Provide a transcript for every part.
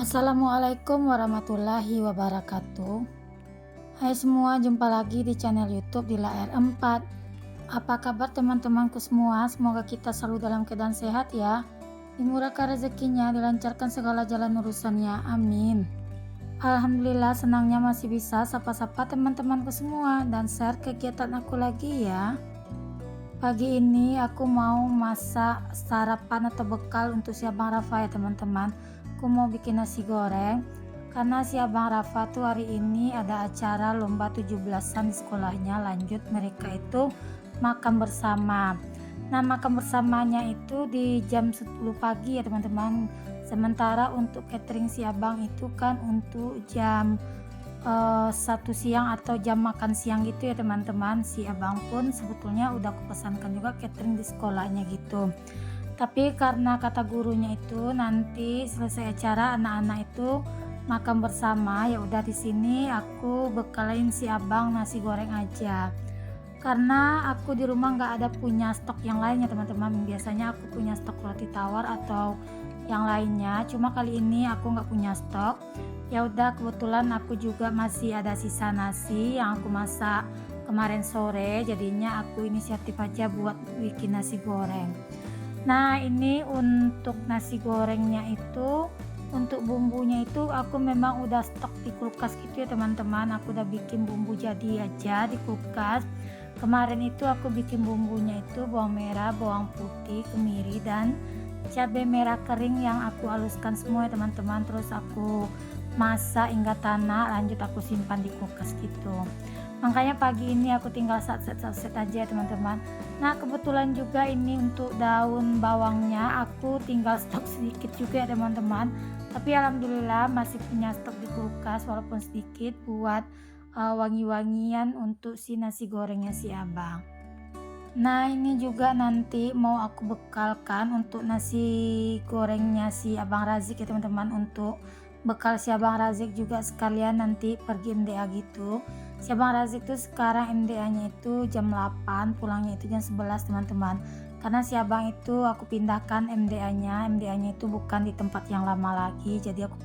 Assalamualaikum warahmatullahi wabarakatuh. Hai semua, jumpa lagi di channel YouTube Dila R4. Apa kabar teman-temanku semua? Semoga kita selalu dalam keadaan sehat ya. Dimurahkan rezekinya, dilancarkan segala jalan urusannya. Amin. Alhamdulillah, senangnya masih bisa sapa-sapa teman-temanku semua dan share kegiatan aku lagi ya. Pagi ini aku mau masak sarapan atau bekal untuk si Abang Rafa ya teman-teman. Aku mau bikin nasi goreng karena si Abang Rafa tuh hari ini ada acara lomba 17-an di sekolahnya, lanjut mereka itu makan bersama. Nah, makan bersamanya itu di jam 10 pagi ya teman-teman. Sementara untuk catering si Abang itu kan untuk jam 1 siang atau jam makan siang gitu ya teman-teman. Si Abang pun sebetulnya udah aku pesankan juga catering di sekolahnya gitu. Tapi karena kata gurunya itu nanti selesai acara anak-anak itu makan bersama, ya udah di sini aku bekalin si Abang nasi goreng aja. Karena aku di rumah nggak ada punya stok yang lainnya teman-teman. Biasanya aku punya stok roti tawar atau yang lainnya. Cuma kali ini aku nggak punya stok. Ya udah, kebetulan aku juga masih ada sisa nasi yang aku masak kemarin sore. Jadinya aku inisiatif aja buat bikin nasi goreng. Nah, ini untuk nasi gorengnya itu, untuk bumbunya itu aku memang udah stok di kulkas gitu ya teman-teman. Aku udah bikin bumbu jadi aja di kulkas. Kemarin itu aku bikin bumbunya itu bawang merah, bawang putih, kemiri, dan cabai merah kering yang aku haluskan semua ya teman-teman. Terus aku masak hingga tanah, lanjut aku simpan di kulkas gitu. Makanya pagi ini aku tinggal set aja ya teman-teman. Nah, kebetulan juga ini untuk daun bawangnya aku tinggal stok sedikit juga ya teman-teman. Tapi alhamdulillah masih punya stok di kulkas walaupun sedikit buat wangi-wangian untuk si nasi gorengnya si Abang. Nah, ini juga nanti mau aku bekalkan untuk nasi gorengnya si Abang Razik ya teman-teman. Untuk bekal si Abang Razik juga sekalian nanti pergi MDA gitu. Si Abang Razik tuh sekarang MDA nya itu jam 8, pulangnya itu jam 11 teman-teman. Karena si Abang itu aku pindahkan MDA nya itu bukan di tempat yang lama lagi, jadi aku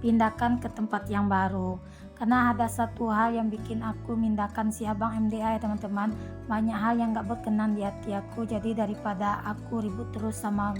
pindahkan ke tempat yang baru. Karena ada satu hal yang bikin aku pindahkan si Abang MDA ya teman-teman. Banyak hal yang gak berkenan di hati aku, jadi daripada aku ribut terus sama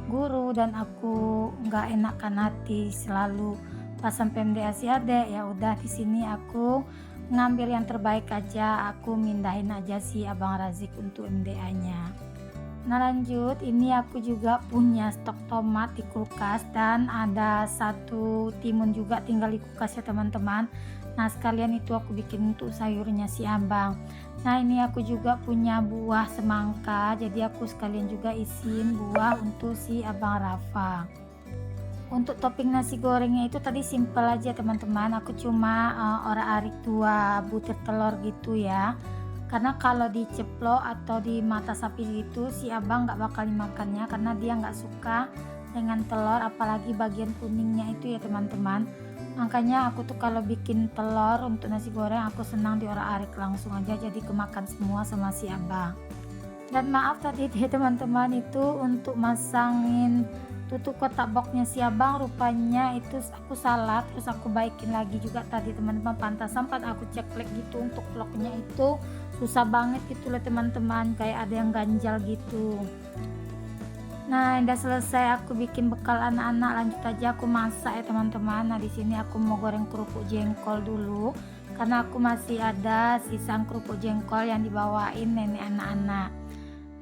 guru dan aku gak enakan hati selalu pas sampai MDA si adek, ya udah di sini aku ngambil yang terbaik aja, aku mindahin aja si Abang Razik untuk MDA nya. Nah, lanjut, ini aku juga punya stok tomat di kulkas dan ada satu timun juga tinggal di kulkas ya teman-teman. Nah, sekalian itu aku bikin untuk sayurnya si Abang. Nah, ini aku juga punya buah semangka, jadi aku sekalian juga isiin buah untuk si Abang Rafa. Untuk topping nasi gorengnya itu tadi simple aja teman-teman. Aku cuma orak-arik 2 butir telur gitu ya. Karena kalau diceplok atau di mata sapi itu si Abang nggak bakal dimakannya karena dia nggak suka dengan telur, apalagi bagian kuningnya itu ya teman-teman. Makanya aku tuh kalau bikin telur untuk nasi goreng aku senang diorak-arik langsung aja, jadi kemakan semua sama si Abang. Dan maaf tadi ya teman-teman, itu untuk masangin tutup kotak boxnya si Abang rupanya itu aku salah, terus aku baikin lagi juga tadi teman-teman. Pantas sempat aku cek gitu untuk locknya itu susah banget gitu loh teman-teman, kayak ada yang ganjal gitu. Nah, udah selesai aku bikin bekal anak-anak, lanjut aja aku masak ya teman-teman. Nah, di sini aku mau goreng kerupuk jengkol dulu karena aku masih ada sisa kerupuk jengkol yang dibawain nenek anak-anak.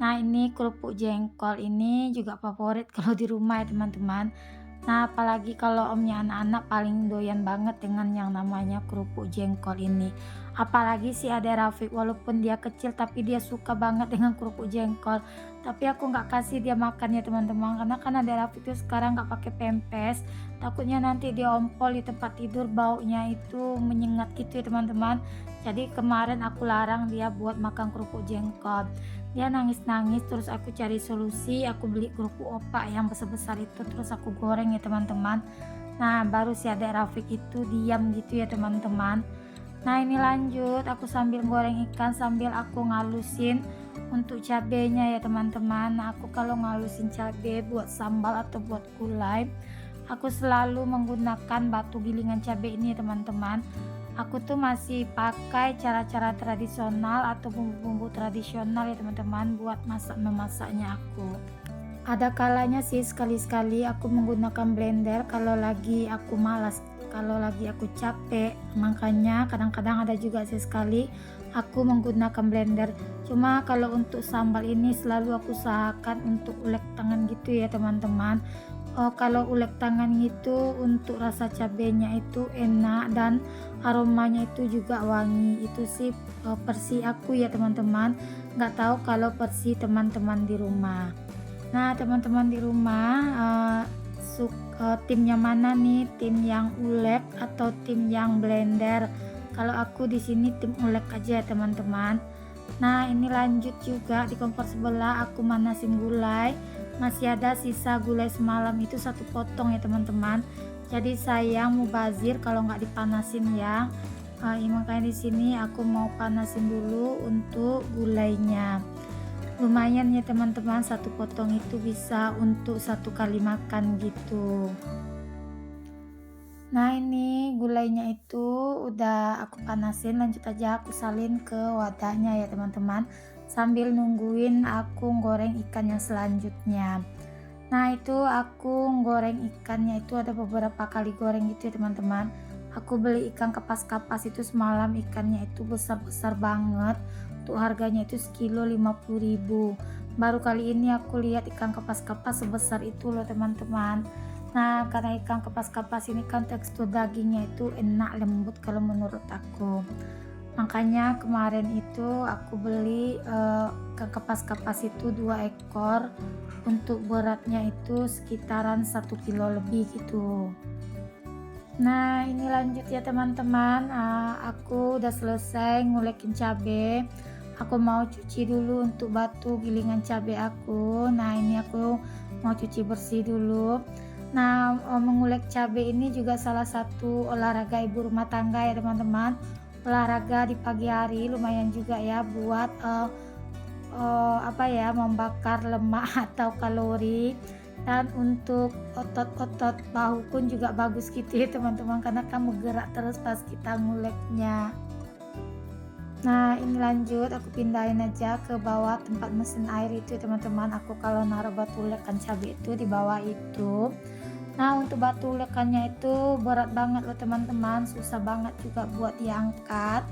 Nah, ini kerupuk jengkol ini juga favorit kalau di rumah ya teman-teman. Nah, apalagi kalau omnya anak-anak paling doyan banget dengan yang namanya kerupuk jengkol ini. Apalagi si Ade Rafiq, walaupun dia kecil tapi dia suka banget dengan kerupuk jengkol. Tapi aku nggak kasih dia makan ya teman-teman, karena kan Ade Rafiq itu sekarang nggak pakai pempes. Takutnya nanti dia ompol di tempat tidur, baunya itu menyengat gitu ya teman-teman. Jadi kemarin aku larang dia buat makan kerupuk jengkol. Dia nangis-nangis, terus aku cari solusi, aku beli kerupuk opak yang besar-besar itu, terus aku goreng ya teman-teman. Nah, baru si adek Rafiq itu diam gitu ya teman-teman. Nah, ini lanjut aku sambil goreng ikan sambil aku ngalusin untuk cabenya ya teman-teman. Nah, aku kalau ngalusin cabe buat sambal atau buat gulai, aku selalu menggunakan batu gilingan cabai ini teman-teman. Aku tuh masih pakai cara-cara tradisional atau bumbu-bumbu tradisional ya teman-teman buat memasaknya aku. Ada kalanya sih sekali-sekali aku menggunakan blender kalau lagi aku malas, kalau lagi aku capek. Makanya kadang-kadang ada juga sekali aku menggunakan blender. Cuma kalau untuk sambal ini selalu aku usahakan untuk ulek tangan gitu ya teman-teman. Kalau ulek tangan itu untuk rasa cabenya itu enak dan aromanya itu juga wangi. Itu sih versi aku ya teman-teman. Nggak tahu kalau versi teman-teman di rumah. Nah, teman-teman di rumah, timnya mana nih? Tim yang ulek atau tim yang blender? Kalau aku di sini tim ulek aja ya teman-teman. Nah, ini lanjut juga di kompor sebelah aku manasin gulai. Masih ada sisa gulai semalam itu satu potong ya teman-teman. Jadi sayang mubazir kalau nggak dipanasin ya. Makanya di sini aku mau panasin dulu untuk gulainya. Lumayan ya teman-teman, satu potong itu bisa untuk satu kali makan gitu. Nah, ini gulainya itu udah aku panasin, lanjut aja aku salin ke wadahnya ya teman-teman, sambil nungguin aku goreng ikan yang selanjutnya. Nah, itu aku goreng ikannya itu ada beberapa kali goreng gitu ya teman-teman. Aku beli ikan kapas-kapas itu semalam, ikannya itu besar-besar banget. Untuk harganya itu sekilo 50.000. Baru kali ini aku lihat ikan kapas-kapas sebesar itu loh teman-teman. Nah, karena ikan kapas-kapas ini kan tekstur dagingnya itu enak, lembut kalau menurut aku. Makanya kemarin itu aku beli ikan kapas-kapas itu 2 ekor. Untuk beratnya itu sekitaran 1 kilo lebih gitu. Nah, ini lanjut ya teman-teman. Aku udah selesai ngulekin cabai. Aku mau cuci dulu untuk batu gilingan cabai aku. Nah, ini aku mau cuci bersih dulu. Nah, mengulek cabai ini juga salah satu olahraga ibu rumah tangga ya teman-teman. Olahraga di pagi hari lumayan juga ya buat membakar lemak atau kalori, dan untuk otot-otot bahu pun juga bagus gitu ya teman-teman, karena kamu gerak terus pas kita nguleknya. Nah, ini lanjut aku pindahin aja ke bawah tempat mesin air itu ya teman-teman. Aku kalau naruh batu ulekan cabai itu di bawah itu. Nah, untuk batu ulekannya itu berat banget loh teman-teman, susah banget juga buat diangkat.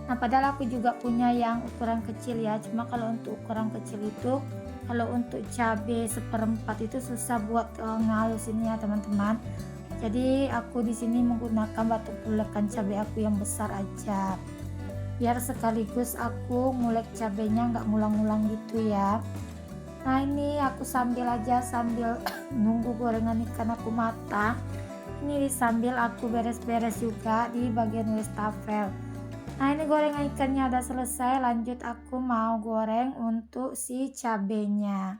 Nah, padahal aku juga punya yang ukuran kecil ya. Cuma kalau untuk ukuran kecil itu, kalau untuk cabai seperempat itu susah buat ngalusinnya teman-teman. Jadi aku di sini menggunakan batu ulekan cabai aku yang besar aja. Biar sekaligus aku ngulek cabainya nggak ngulang-ngulang gitu ya. Nah, ini aku sambil nunggu gorengan ikan aku matang. Ini sambil aku beres-beres juga di bagian wastafel. Nah, ini gorengan ikannya udah selesai, lanjut aku mau goreng untuk si cabenya.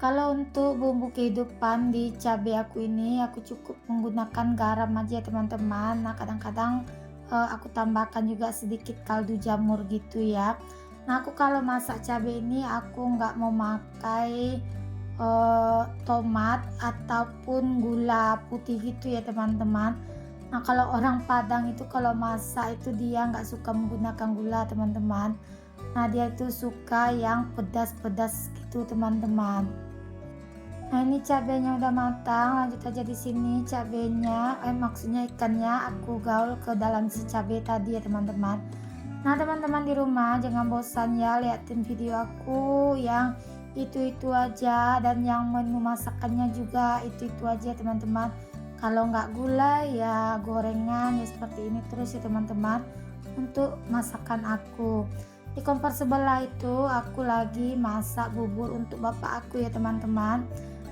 Kalau untuk bumbu kehidupan di cabai aku ini, aku cukup menggunakan garam aja teman-teman. Nah, kadang-kadang aku tambahkan juga sedikit kaldu jamur gitu ya. Nah, aku kalau masak cabai ini aku nggak mau pakai tomat ataupun gula putih gitu ya teman-teman. Nah, kalau orang Padang itu kalau masak itu dia nggak suka menggunakan gula teman-teman. Nah, dia itu suka yang pedas-pedas gitu teman-teman. Nah, ini cabenya udah matang, lanjut aja di sini cabenya, maksudnya ikannya aku gaul ke dalam si cabai tadi ya teman-teman. Nah, teman-teman di rumah jangan bosan ya liatin video aku yang itu-itu aja, dan yang menu masakannya juga itu-itu aja teman-teman. Kalau nggak gulai ya gorengan ya seperti ini terus ya teman-teman untuk masakan aku. Di kompor sebelah itu aku lagi masak bubur untuk bapak aku ya teman-teman.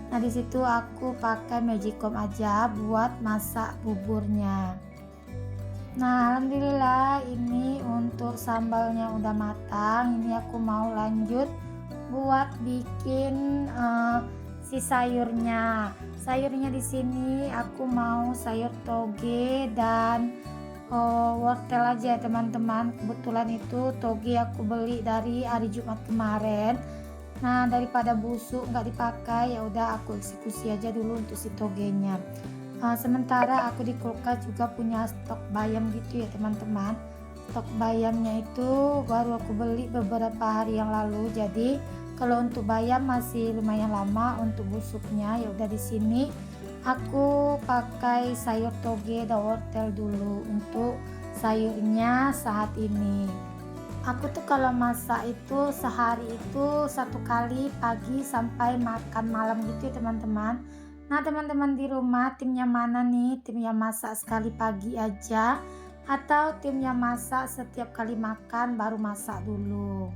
Nah, di situ aku pakai magicom aja buat masak buburnya. Nah, alhamdulillah ini untuk sambalnya udah matang. Ini aku mau lanjut buat bikin si sayurnya. Sayurnya di sini aku mau sayur toge dan wortel aja teman-teman. Kebetulan itu toge aku beli dari hari Jumat kemarin. Nah, daripada busuk nggak dipakai, ya udah aku eksekusi aja dulu untuk si togenya. Sementara aku di kulkas juga punya stok bayam gitu ya teman-teman. Stok bayamnya itu baru aku beli beberapa hari yang lalu. Jadi kalau untuk bayam masih lumayan lama, untuk busuknya ya udah di sini aku pakai sayur toge dan wortel dulu untuk sayurnya saat ini. Aku tuh kalau masak itu sehari itu 1 kali pagi sampai makan malam gitu ya teman-teman. Nah teman-teman di rumah timnya mana nih? Tim yang masak sekali pagi aja atau tim yang masak setiap kali makan baru masak dulu?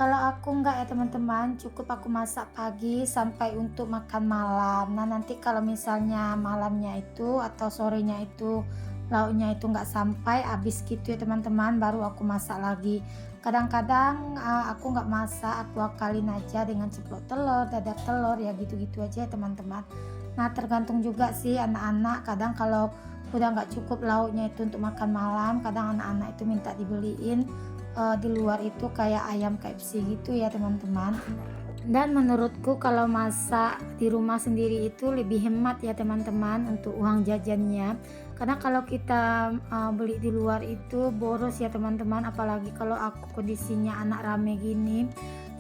Kalau aku enggak ya teman-teman, cukup aku masak pagi sampai untuk makan malam. Nah nanti kalau misalnya malamnya itu atau sorenya itu lauknya itu enggak sampai habis gitu ya teman-teman, baru aku masak lagi. Kadang-kadang aku enggak masak, aku akalin aja dengan ceplok telur, dadar telur ya gitu-gitu aja ya teman-teman. Nah tergantung juga sih anak-anak, kadang kalau udah nggak cukup lauknya itu untuk makan malam, kadang anak-anak itu minta dibeliin di luar itu kayak ayam KFC gitu ya teman-teman. Dan menurutku kalau masak di rumah sendiri itu lebih hemat ya teman-teman untuk uang jajannya. Karena kalau kita beli di luar itu boros ya teman-teman, apalagi kalau aku kondisinya anak rame gini.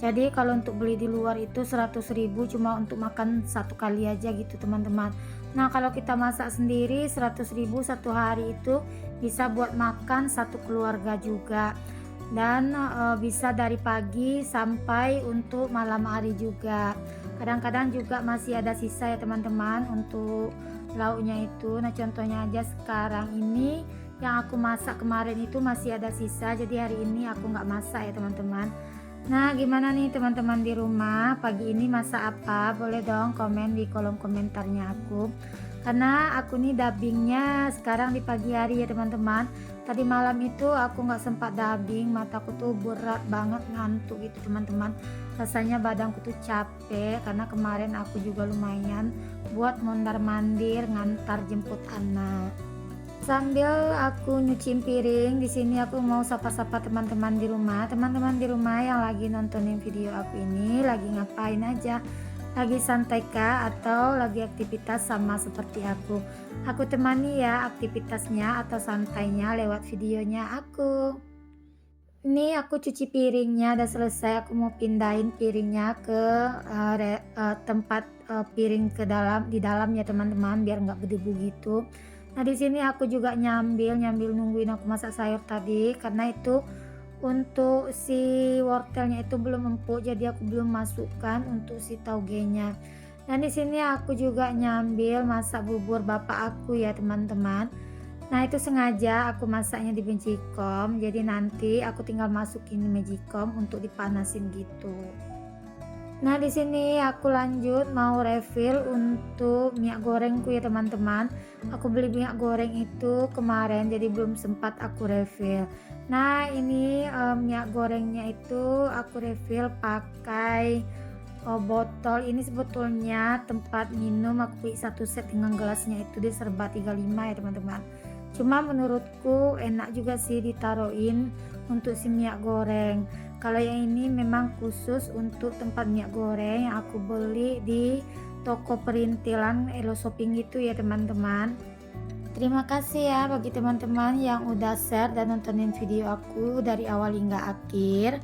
Jadi kalau untuk beli di luar itu 100.000 cuma untuk makan 1 kali aja gitu teman-teman. Nah kalau kita masak sendiri 100.000 1 hari itu bisa buat makan satu keluarga juga, dan bisa dari pagi sampai untuk malam hari juga. Kadang-kadang juga masih ada sisa ya teman-teman untuk lauknya itu. Nah contohnya aja sekarang ini yang aku masak kemarin itu masih ada sisa, jadi hari ini aku nggak masak ya teman-teman. Nah gimana nih teman-teman di rumah pagi ini masak apa? Boleh dong komen di kolom komentarnya aku, karena aku nih dubbingnya sekarang di pagi hari ya teman-teman. Tadi malam itu aku nggak sempat dubbing, mataku tuh berat banget ngantuk gitu teman-teman. Rasanya badanku tuh capek karena kemarin aku juga lumayan buat mondar mandir ngantar jemput anak. Sambil aku nyuci piring, di sini aku mau sapa-sapa teman-teman di rumah. Teman-teman di rumah yang lagi nontonin video aku ini lagi ngapain aja? Lagi santai kah atau lagi aktivitas sama seperti aku? Aku temani ya aktivitasnya atau santainya lewat videonya aku. Ini aku cuci piringnya udah selesai, aku mau pindahin piringnya ke tempat piring ke dalam di dalam ya teman-teman biar nggak berdebu gitu. Nah di sini aku juga nyambil nungguin aku masak sayur tadi karena itu untuk si wortelnya itu belum empuk, jadi aku belum masukkan untuk si taugenya. Dan di sini aku juga nyambil masak bubur bapak aku ya teman-teman. Nah itu sengaja aku masaknya di magicom, jadi nanti aku tinggal masukin di magicom untuk dipanasin gitu. Nah di sini aku lanjut mau refill untuk minyak gorengku ya teman-teman. Aku beli minyak goreng itu kemarin jadi belum sempat aku refill. Nah ini minyak gorengnya itu aku refill pakai botol ini. Sebetulnya tempat minum aku beli satu set dengan gelasnya itu di serba 35 ya teman-teman. Cuma menurutku enak juga sih ditaruhin untuk si minyak goreng. Kalau yang ini memang khusus untuk tempat minyak goreng yang aku beli di toko perintilan Elo Shopping gitu ya teman-teman. Terima kasih ya bagi teman-teman yang udah share dan nontonin video aku dari awal hingga akhir.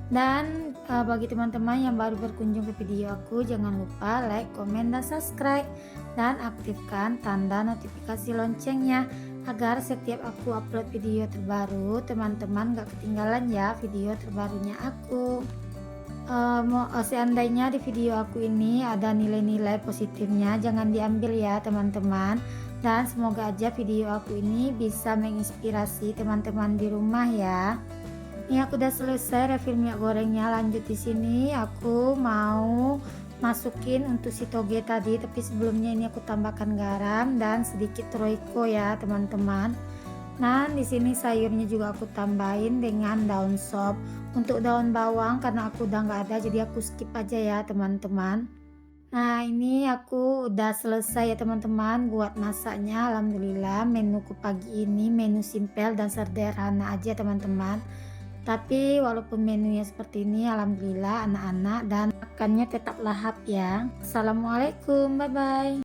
Dan bagi teman-teman yang baru berkunjung ke video aku, jangan lupa like, komen, dan subscribe, dan aktifkan tanda notifikasi loncengnya agar setiap aku upload video terbaru teman-teman gak ketinggalan ya video terbarunya aku. Seandainya di video aku ini ada nilai-nilai positifnya jangan diambil ya teman-teman, dan semoga aja video aku ini bisa menginspirasi teman-teman di rumah ya. Ini aku udah selesai refill minyak gorengnya. Lanjut di sini aku mau masukin untuk si toge tadi, tapi sebelumnya ini aku tambahkan garam dan sedikit roiko ya teman-teman. Nah di sini sayurnya juga aku tambahin dengan daun sop. Untuk daun bawang karena aku udah nggak ada jadi aku skip aja ya teman-teman. Nah ini aku udah selesai ya teman-teman buat masaknya. Alhamdulillah menuku pagi ini menu simpel dan sederhana aja teman-teman. Tapi walaupun menunya seperti ini, alhamdulillah anak-anak dan makannya tetap lahap ya. Assalamualaikum, bye bye.